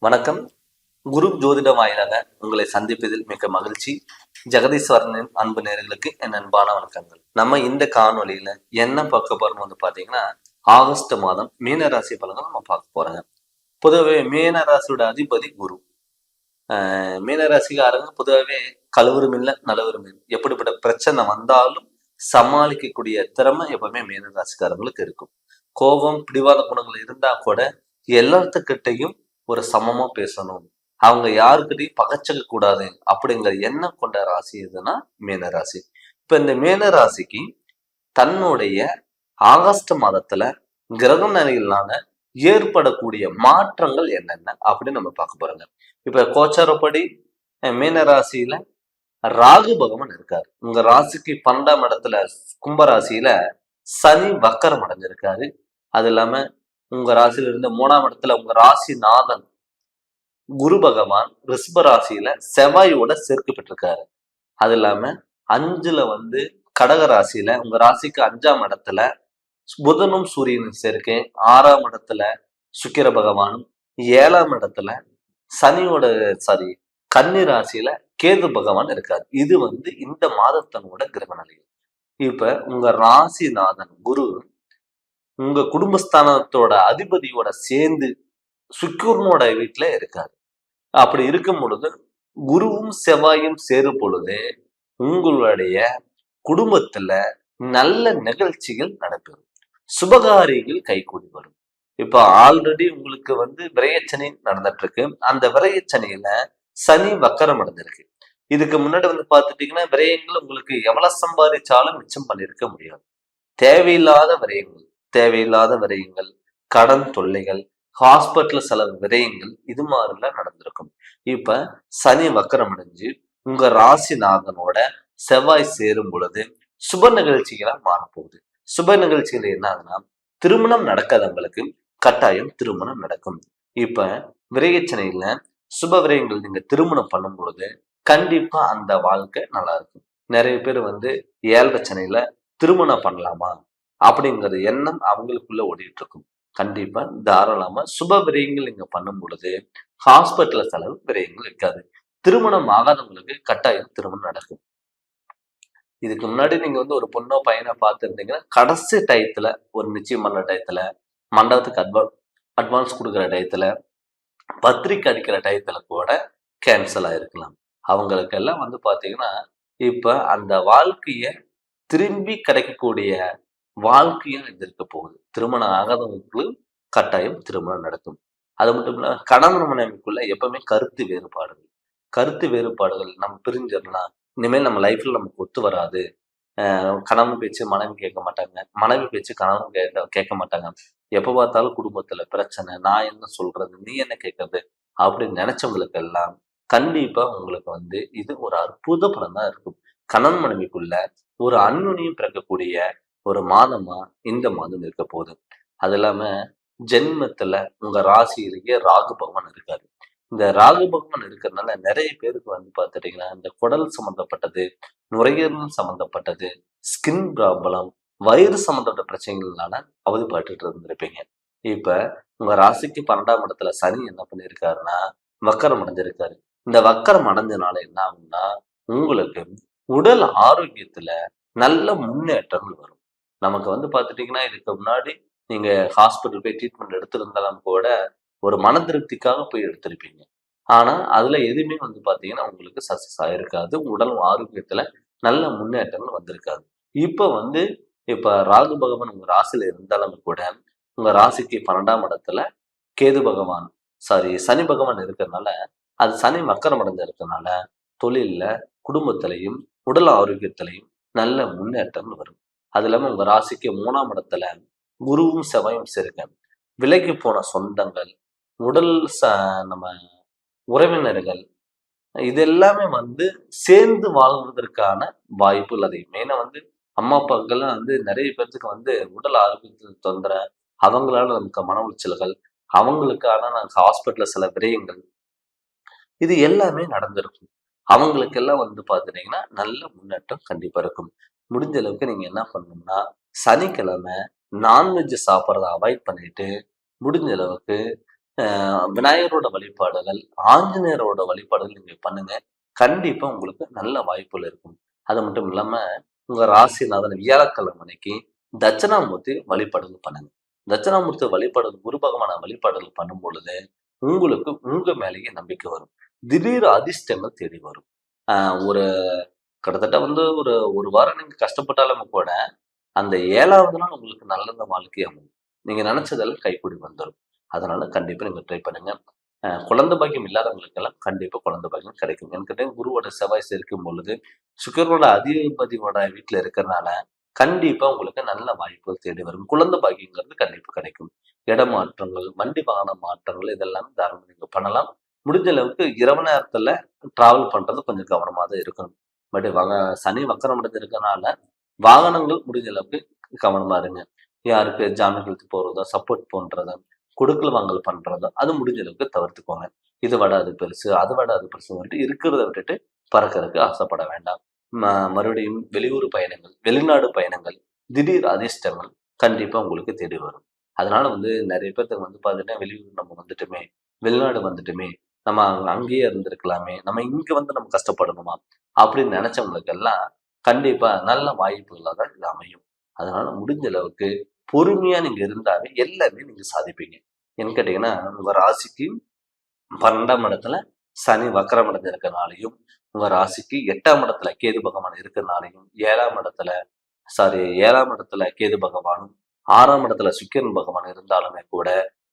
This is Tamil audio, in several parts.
வணக்கம். குரு ஜோதிட வாயிலாக உங்களை சந்திப்பதில் மிக மகிழ்ச்சி. ஜெகதீஸ்வரனின் அன்பு நேயர்களுக்கு என் அன்பான வணக்கங்கள். நம்ம இந்த காணொலியில என்ன பார்க்க போறோம்னு பாத்தீங்கன்னா, ஆகஸ்ட் மாதம் மீன ராசி பலன்கள் நம்ம பார்க்க போறோங்க. பொதுவாகவே மீன ராசியோட அதிபதி குரு. மீன ராசிக்காரங்க பொதுவாகவே கலவரும் இல்லை நல்லவரும் இல்லை. எப்படிப்பட்ட பிரச்சனை வந்தாலும் சமாளிக்கக்கூடிய திறமை எப்பவுமே மீன ராசிக்காரங்களுக்கு இருக்கும். கோபம் பிடிவாத குணங்கள் இருந்தா கூட எல்லாத்துக்கிட்டையும் ஒரு சமமா பேசணும், அவங்க யாருக்கிட்டையும் பகச்சிக்க கூடாது அப்படிங்கிற எண்ணம் கொண்ட ராசி எதுன்னா மீன ராசி. இப்ப இந்த மீன ராசிக்கு தன்னுடைய ஆகஸ்ட் மாதத்துல கிரக நிலையிலான ஏற்படக்கூடிய மாற்றங்கள் என்னென்ன அப்படின்னு நம்ம பார்க்க போறோங்க. இப்ப கோச்சாரப்படி மீன ராசியில ராகு பகவான் இருக்காரு. உங்க ராசிக்கு 12ஆம் இடத்துல கும்பராசியில சனி வக்கரம் அடைஞ்சிருக்காரு. அது இல்லாம உங்க ராசியில இருந்து 3ஆம் இடத்துல உங்க ராசி நாதன் குரு பகவான் ரிஷப ராசியில செவ்வாயோட சேர்க்கு பெற்றிருக்காரு. அது இல்லாம 5ல கடக ராசியில உங்க ராசிக்கு 5ஆம் இடத்துல புதனும் சூரியனும் சேர்க்கை, 6ஆம் இடத்துல சுக்கிர பகவானும், 7ஆம் இடத்துல சனியோட கன்னி ராசியில கேது பகவான் இருக்காரு. இது இந்த மாதத்தனோட கிரக நிலை. இப்ப உங்க ராசிநாதன் குரு உங்க குடும்பஸ்தானத்தோட அதிபதியோட சேர்ந்து சுக்கிரனோட வீட்டுல இருக்காரு. அப்படி இருக்கும் பொழுது குருவும் செவ்வாயும் சேரும் பொழுது உங்களுடைய குடும்பத்துல நல்ல நிகழ்ச்சிகள் நடைபெறும், சுபகாரியங்கள் கைகூடி வரும். இப்ப ஆல்ரெடி உங்களுக்கு விரயச்சனை நடந்துட்டு இருக்கு. அந்த விரயச்சனையில சனி வக்கரம் அடைஞ்சிருக்கு. இதுக்கு முன்னாடி பார்த்துட்டீங்கன்னா விரயங்கள் உங்களுக்கு எவ்வளவு சம்பாதிச்சாலும் மிச்சம் பண்ணிருக்க முடியாது. தேவையில்லாத விரயங்கள், கடன் தொல்லைகள், ஹாஸ்பிட்டல் செலவு விரயங்கள், இது மாதிரிலாம் நடந்திருக்கும். இப்ப சனி வக்கரம் அடைஞ்சு உங்க ராசிநாதனோட செவ்வாய் சேரும் பொழுது சுப நிகழ்ச்சிகளா மாறப்போகுது. சுப நிகழ்ச்சிகள் என்னன்னா, திருமணம் நடக்காதவங்களுக்கு கட்டாயம் திருமணம் நடக்கும். இப்ப விரயச்சனையில சுப விரயங்கள் நீங்க திருமணம் பண்ணும் பொழுது கண்டிப்பா அந்த வாழ்க்கை நல்லா இருக்கும். நிறைய பேர் 7 சனையில திருமணம் பண்ணலாமா அப்படிங்கிற எண்ணம் அவங்களுக்குள்ள ஓடிட்டு இருக்கும். கண்டிப்பா தாராளமா சுப விரயங்கள் நீங்க பண்ணும் பொழுது ஹாஸ்பிட்டல் செலவு விரயங்கள் இருக்காது. திருமணம் ஆகாதவங்களுக்கு கட்டாயம் திருமணம் நடக்கும். இதுக்கு முன்னாடி நீங்க ஒரு பொண்ணோ பையனை பார்த்துருந்தீங்கன்னா கடைசி டயத்துல ஒரு நிச்சயம் பண்ண டயத்துல, மண்டபத்துக்கு அட்வான்ஸ் கொடுக்குற டயத்துல, பத்திரிக்கை அடிக்கிற டயத்துல கூட கேன்சல் ஆயிருக்கலாம். அவங்களுக்கெல்லாம் பாத்தீங்கன்னா இப்ப அந்த வாழ்க்கைய திரும்பி கிடைக்கக்கூடிய வாழ்க்கையும் இருக்க போகுது. திருமணம் ஆகாதவங்களுக்கு கட்டாயம் திருமணம் நடக்கும். அது மட்டும் இல்ல, கணவன் மனைவிக்குள்ள எப்பவுமே கருத்து வேறுபாடுகள் நம்ம பிரிஞ்சிடலாம். இனிமேல் நம்ம லைஃப்ல நமக்கு ஒத்து வராது. கணவன் பேச்சு மனைவி கேட்க மாட்டாங்க, மனைவி பேச்சு கணவன் கேட்க மாட்டாங்க. எப்ப பார்த்தாலும் குடும்பத்துல பிரச்சனை, நான் என்ன சொல்றது, நீ என்ன கேட்கறது அப்படின்னு நினைச்சவங்களுக்கு எல்லாம் கண்டிப்பா உங்களுக்கு இது ஒரு அற்புத பலன் தான் இருக்கும். கணவன் மனைவிக்குள்ள ஒரு அந்யுன்யம் பிறக்கக்கூடிய ஒரு மாதமா இந்த மாதம் இருக்க போகுது. அது இல்லாம ஜென்மத்துல உங்க ராசியிலேயே ராகு பகவான் இருக்காரு. இந்த ராகு பகவான் இருக்கிறதுனால நிறைய பேருக்கு பார்த்துட்டீங்கன்னா இந்த குடல் சம்பந்தப்பட்டது, நுரையீரல் சம்பந்தப்பட்டது, ஸ்கின் ப்ராப்ளம், வயிறு சம்பந்தப்பட்ட பிரச்சனைகள்னால அவதிப்பட்டு இருந்திருப்பீங்க. இப்ப உங்க ராசிக்கு 12ஆம் இடத்துல சனி என்ன பண்ணியிருக்காருன்னா வக்கரம் அடைஞ்சிருக்காரு. இந்த வக்கரம் அடைஞ்சனால என்ன ஆகும்னா உங்களுக்கு உடல் ஆரோக்கியத்துல நல்ல முன்னேற்றங்கள் வரும். நமக்கு பார்த்துட்டீங்கன்னா இதுக்கு முன்னாடி நீங்க ஹாஸ்பிட்டல் போய் ட்ரீட்மெண்ட் எடுத்திருந்தாலும் கூட ஒரு மன திருப்திக்காக போய் எடுத்திருப்பீங்க. ஆனா அதுல எதுவுமே பாத்தீங்கன்னா உங்களுக்கு சக்சஸ் ஆயிருக்காது. உடல் ஆரோக்கியத்துல நல்ல முன்னேற்றங்கள் வந்திருக்காது. இப்ப ராகு பகவான் உங்க ராசியில இருந்தாலும் கூட உங்க ராசிக்கு 12ஆம் இடத்துல கேது பகவான் சனி பகவான் இருக்கிறதுனால, அது சனி மக்கரம் அடைஞ்ச இருக்கிறதுனால தொழில்ல, குடும்பத்திலையும், உடல் ஆரோக்கியத்திலையும் நல்ல முன்னேற்றங்கள் வரும். அது இல்லாம உங்க ராசிக்கு 3ஆம் இடத்துல குருவும் செவ்வாயும் சேர்க்க விலகி போன சொந்தங்கள், உடல் நம்ம உறவினர்கள், இது எல்லாமே சேர்ந்து வாழ்வதற்கான வாய்ப்புகள் அதிகம். மெயினா அம்மா அப்பாக்கெல்லாம் நிறைய பேர்த்துக்கு உடல் ஆரோக்கியத்தில் தொந்தர, அவங்களால நமக்கு மன உளைச்சல்கள், அவங்களுக்கான ஹாஸ்பிட்டல்ல சில விரயங்கள், இது எல்லாமே நடந்திருக்கும். அவங்களுக்கெல்லாம் பார்த்துட்டீங்கன்னா நல்ல முன்னேற்றம் கண்டிப்பா இருக்கும். முடிஞ்ச அளவுக்கு நீங்க என்ன பண்ணணும்னா சனிக்கிழமை நான்வெஜ் சாப்பிட்றத அவாய்ட் பண்ணிட்டு முடிஞ்ச அளவுக்கு விநாயகரோட வழிபாடுகள், ஆஞ்சநேயரோட வழிபாடுகள் நீங்க பண்ணுங்க. கண்டிப்பா உங்களுக்கு நல்ல வாய்ப்புகள் இருக்கும். அது மட்டும் இல்லாம, உங்க ராசிநாதன் வியாழக்கிழமை அன்னைக்கு தட்சிணாமூர்த்தி வழிபாடுகள் பண்ணுங்க. தட்சிணாமூர்த்தி வழிபாடுகள், குரு பகவான வழிபாடுகள் பண்ணும் பொழுது, உங்களுக்கு உங்க மேலேயே நம்பிக்கை வரும். திடீர் அதிர்ஷ்டங்கள் தேடி வரும். அ ஒரு கிட்டத்தட்ட வந்து ஒரு 1 வாரம் நீங்க கஷ்டப்பட்டாலும் கூட, அந்த 7வது நாள் உங்களுக்கு நல்ல வாழ்க்கை அமையும். நீங்க நினைச்சதெல்லாம் கைக்கூடி வந்துரும். அதனால கண்டிப்பா நீங்க ட்ரை பண்ணுங்க. குழந்தை பாக்கியம் இல்லாதவங்களுக்கெல்லாம் கண்டிப்பா குழந்தை பாக்கியம் கிடைக்கும். ஏன்னு கேட்டா குருவோட செவ்வாய் சேர்க்கும் பொழுது, சுக்கிரனோட அதிபதியோட வீட்ல இருக்கிறனால, கண்டிப்பா உங்களுக்கு நல்ல வாய்ப்புகள் தேடி வரும். குழந்தை பாக்கியங்கிறது கண்டிப்பா கிடைக்கும். இடமாற்றங்கள், வண்டி வாகன மாற்றங்கள் இதெல்லாம் தாராளமா நீங்க பண்ணலாம். முடிஞ்ச அளவுக்கு இரவு நேரத்துல டிராவல் பண்றது கொஞ்சம் கவனமா தான் இருக்கணும். பட் சனி வக்கரம் அடைஞ்சிருக்கனால, வாகனங்கள் முடிஞ்ச அளவுக்கு கவனமா இருங்க. யாருக்கு ஜாமீன் இழுத்து போறதோ, சப்போர்ட் பண்றதோ, கொடுக்கல் வாங்கல் பண்றதோ, அது முடிஞ்ச அளவுக்கு தவிர்த்துக்கோங்க. இத விட அது பெருசு, அத விட அது பெருசுன்னு சொல்லிட்டு இருக்கிறத விட்டுட்டு பறக்கறதுக்கு ஆசைப்பட வேண்டாம். மறுபடியும் வெளியூர் பயணங்கள், வெளிநாடு பயணங்கள், திடீர் அதிர்ஷ்டங்கள் கண்டிப்பா உங்களுக்கு தேடி வரும். அதனால வந்து நெறைய பேத்துக்கு வந்து பாத்தீங்கன்னா, வெளியூர் நம்ம வந்துட்டோமே, வெளிநாடு வந்துட்டோமே, நம்ம அங்கேயே இருந்திருக்கலாமே, நம்ம இங்க வந்து நம்ம கஷ்டப்படணுமா? அப்படின்னு நெனைச்சவங்களுக்கெல்லாம் கண்டிப்பா நல்ல வாய்ப்புகளா தான் இது அமையும். அதனால முடிஞ்ச அளவுக்கு பொறுமையா நீங்க இருந்தாவே எல்லாமே நீங்க சாதிப்பீங்க. ஏன்னு கேட்டீங்கன்னா, உங்க ராசிக்கு 12ஆம் இடத்துல சனி வக்ரம் அடைஞ்சிருக்கனாலயும், உங்க ராசிக்கு 8ஆம் இடத்துல கேது பகவான் இருக்கனாலயும், 7ஆம் இடத்துல கேது பகவானும், 6ஆம் இடத்துல சுக்கிரன் பகவான் இருந்தாலுமே கூட,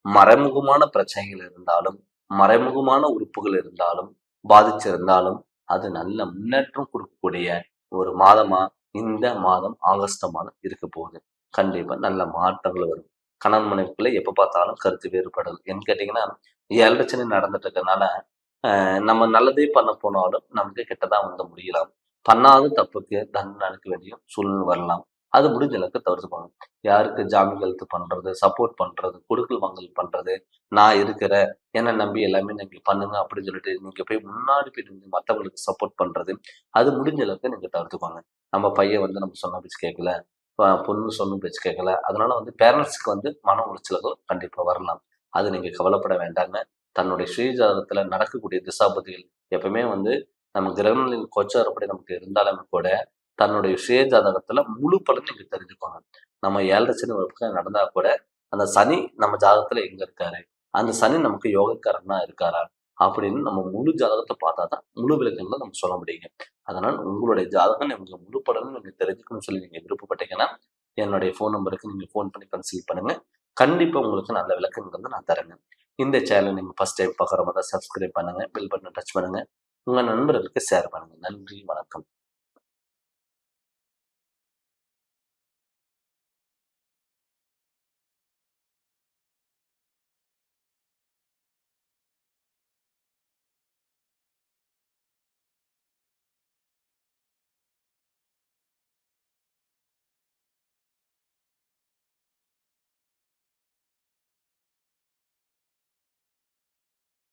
மறைமுகமான பிரச்சனைகள் இருந்தாலும், மறைமுகமான உறுப்புகள் இருந்தாலும், பாதிச்சிருந்தாலும், அது நல்ல முன்னேற்றம் குடுக்கக்கூடிய ஒரு மாதமா இந்த மாதம் ஆகஸ்ட் மாதம் இருக்க போகுது. கண்டிப்பா நல்ல மாற்றங்கள் வரும். கணவன் மனைவிக்குள்ள எப்ப பார்த்தாலும் கருத்து வேறுபாடுகள். ஏன்னு கேட்டீங்கன்னா, 7 சனி நடந்துட்டு இருக்கனால, நம்ம நல்லதே பண்ண போனாலும் நமக்கு கெட்டதா வந்து முடியலாம். பண்ணாத தப்புக்கு தண்டனை அளிக்க வேண்டிய சூழ்நிலை வரலாம். அது முடிஞ்ச அளவுக்கு தவிர்த்துக்கோங்க. யாருக்கு ஜாமீன் கையெழுத்து பண்றது, சப்போர்ட் பண்றது, கொடுக்கல் வாங்கல் பண்றது, நான் இருக்கிறேன், என்ன நம்பி எல்லாமே நீங்க பண்ணுங்க அப்படின்னு சொல்லிட்டு நீங்க போய் முன்னாடி போய் நின்னு மத்தவங்களுக்கு சப்போர்ட் பண்றது, அது முடிஞ்ச அளவுக்கு நீங்க தவிர்த்துக்கோங்க. நம்ம பையன் வந்து நம்ம சொன்ன பேச்சு கேட்கல, பொண்ணு சொன்ன பேச்சு கேட்கல. அதனால வந்து பேரண்ட்ஸ்க்கு வந்து மன உளைச்சல்கள் கண்டிப்பா வரலாம். அது நீங்க கவலைப்பட வேண்டாங்க. தன்னுடைய சுய ஜாதகத்துல நடக்கக்கூடிய திசாபுத்திகள் எப்பவுமே வந்து நம்ம கிரகங்களின் கோச்சாரப்படி நமக்கு இருந்தாலுமே கூட, தன்னுடைய சுய ஜாதகத்துல முழு பலன் நீங்க தெரிஞ்சுக்கோங்க. நம்ம 7 சனி ஒரு பக்கம் நடந்தா கூட, அந்த சனி நம்ம ஜாதகத்துல எங்க இருக்காரு? அந்த சனி நமக்கு யோகக்காரனா இருக்காரா? அப்படின்னு நம்ம முழு ஜாதகத்த பார்த்தா தான், முழு விளக்கங்கள நம்ம சொல்ல முடியுங்க. அதனால உங்களுடைய ஜாதகம் நீங்க முழு பலனும் நீங்க தெரிஞ்சுக்கணும்னு சொல்லி நீங்க விருப்பப்பட்டீங்கன்னா, என்னுடைய ஃபோன் நம்பருக்கு நீங்க ஃபோன் பண்ணி கன்சல்ட் பண்ணுங்க. கண்டிப்பா உங்களுக்கு நல்ல விளக்கங்கள் வந்து நான் தரேங்க. இந்த சேனல் நீங்க ஃபர்ஸ்ட் டைம் பார்க்குற மாரி இருந்தா சப்ஸ்கிரைப் பண்ணுங்க. பெல் பட்டன டச் பண்ணுங்க. உங்க நண்பர்களுக்கு ஷேர் பண்ணுங்க. நன்றி, வணக்கம்.